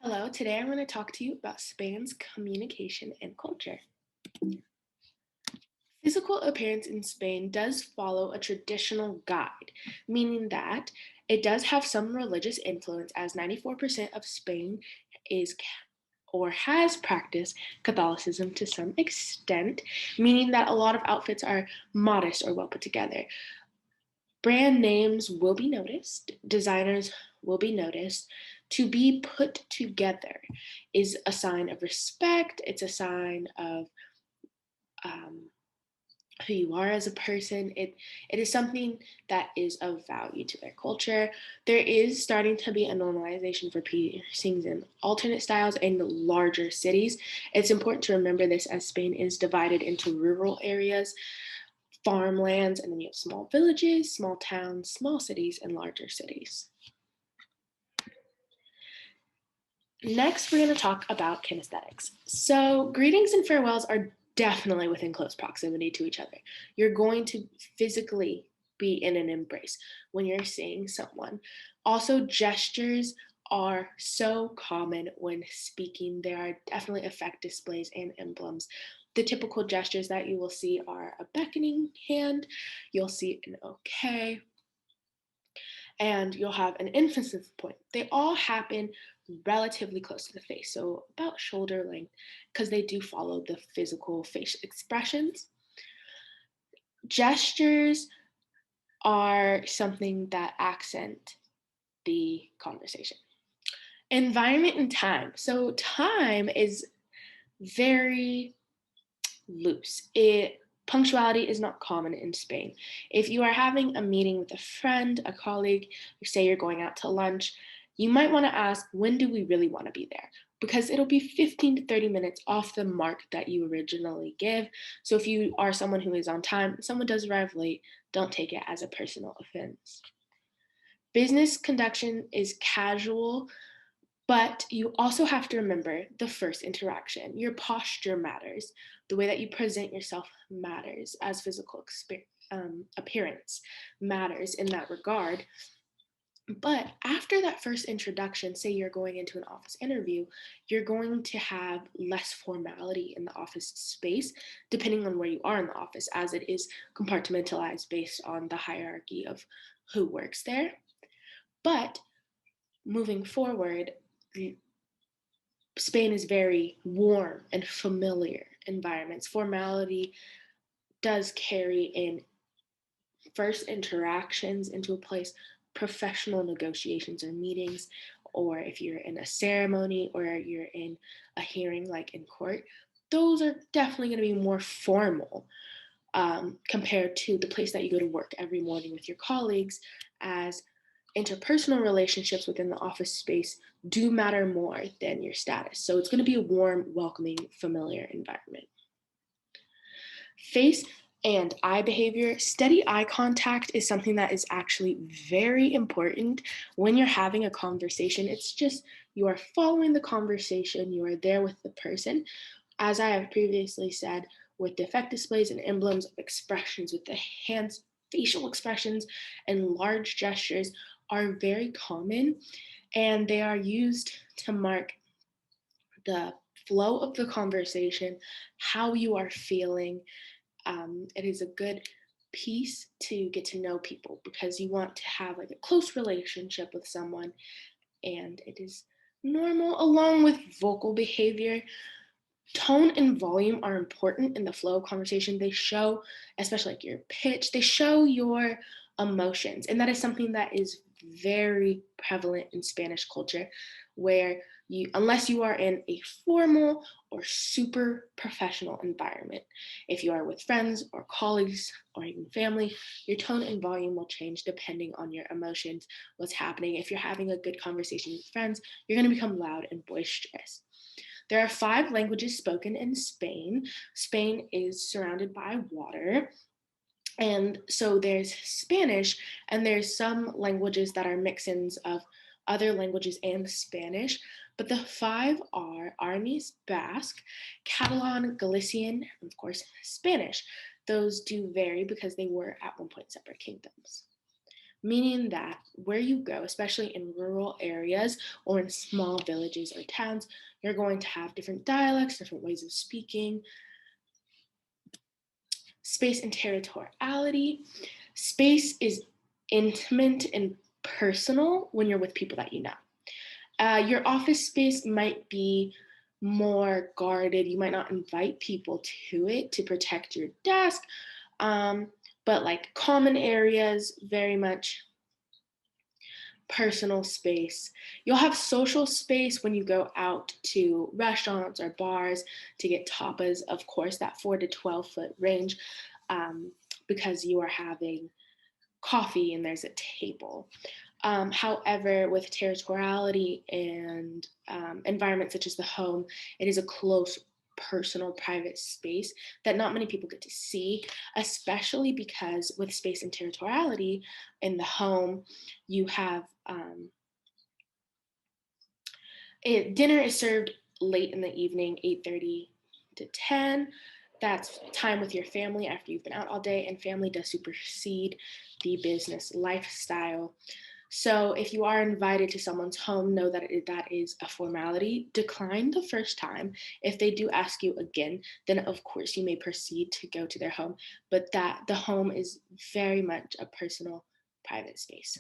Hello, today I'm going to talk to you about Spain's communication and culture. Physical appearance in Spain does follow a traditional guide, meaning that it does have some religious influence, as 94% of Spain is or has practiced Catholicism to some extent, meaning that a lot of outfits are modest or well put together. Brand names will be noticed, designers will be noticed. To be put together is a sign of respect, it's a sign of um, who you are as a person. It is something that is of value to their culture. There is starting to be a normalization for piercings in alternate styles in larger cities. It's important to remember this as Spain is divided into rural areas, farmlands, and then you have small villages, small towns, small cities, and larger cities. Next, we're going to talk about kinesthetics. So, greetings and farewells are definitely within close proximity to each other. You're going to physically be in an embrace when you're seeing someone. Also, gestures are so common when speaking. There are definitely effect displays and emblems. The typical gestures that you will see are a beckoning hand, you'll see an okay, and you'll have an emphasis point. They all happen relatively close to the face, so about shoulder length, because they do follow the physical facial expressions. Gestures are something that accent the conversation. Environment and time. So, time is very loose. Punctuality is not common in Spain. If you are having a meeting with a friend, a colleague, you say you're going out to lunch, you might want to ask, when do we really want to be there? Because it'll be 15 to 30 minutes off the mark that you originally give. So if you are someone who is on time, someone does arrive late, don't take it as a personal offense. Business conduction is casual, but you also have to remember the first interaction. Your posture matters. The way that you present yourself matters, as physical appearance matters in that regard. But after that first introduction, say you're going into an office interview, you're going to have less formality in the office space, depending on where you are in the office, as it is compartmentalized based on the hierarchy of who works there. But moving forward, Spain is very warm and familiar environments. Formality does carry in first interactions into a place, professional negotiations or meetings, or if you're in a ceremony or you're in a hearing like in court, those are definitely going to be more formal compared to the place that you go to work every morning with your colleagues, as interpersonal relationships within the office space do matter more than your status. So it's going to be a warm, welcoming, familiar environment. Face and eye behavior. Steady eye contact is something that is actually very important when you're having a conversation. It's just you are following the conversation, you are there with the person. As I have previously said, with the effect displays and emblems of expressions with the hands, facial expressions, and large gestures are very common, and they are used to mark the flow of the conversation, how you are feeling. It is a good piece to get to know people because you want to have like a close relationship with someone, and it is normal along with vocal behavior. Tone and volume are important in the flow of conversation. They show, especially like your pitch, they show your emotions. And that is something that is very prevalent in Spanish culture, where unless you are in a formal or super professional environment, if you are with friends or colleagues or even family, your tone and volume will change depending on your emotions, what's happening. If you're having a good conversation with friends, you're going to become loud and boisterous. There are 5 languages spoken in Spain. Spain is surrounded by water. And so there's Spanish, and there's some languages that are mix-ins of other languages and Spanish. But the 5 are Aranese, Basque, Catalan, Galician, and of course, Spanish. Those do vary because they were at one point separate kingdoms. meaning that where you go, especially in rural areas or in small villages or towns, you're going to have different dialects, different ways of speaking. Space and territoriality. Space is intimate and personal when you're with people that you know. Your office space might be more guarded. You might not invite people to it to protect your desk. Um, but like common areas, very much personal space. You'll have social space when you go out to restaurants or bars to get tapas, of course, that 4 to 12-foot range, um, because you are having coffee and there's a table. However, with territoriality and environments such as the home, it is a close, personal, private space that not many people get to see, especially because with space and territoriality in the home, you have dinner is served late in the evening, 8:30 to 10. That's time with your family after you've been out all day, and family does supersede the business lifestyle. So if you are invited to someone's home, know that that is a formality. Decline the first time. If they do ask you again, then of course you may proceed to go to their home, but that the home is very much a personal, private space.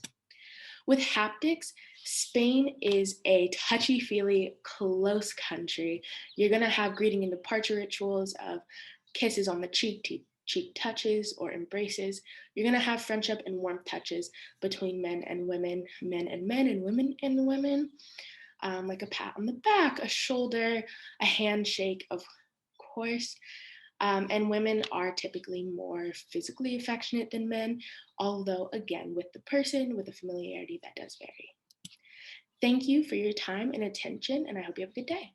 With haptics, Spain is a touchy feely, close country. You're going to have greeting and departure rituals of kisses on the cheek, cheek touches, or embraces. You're going to have friendship and warmth touches between men and women, men and men, and women, like a pat on the back, a shoulder, a handshake, of course. And women are typically more physically affectionate than men, although, again, with the person, with the familiarity, that does vary. Thank you for your time and attention, and I hope you have a good day.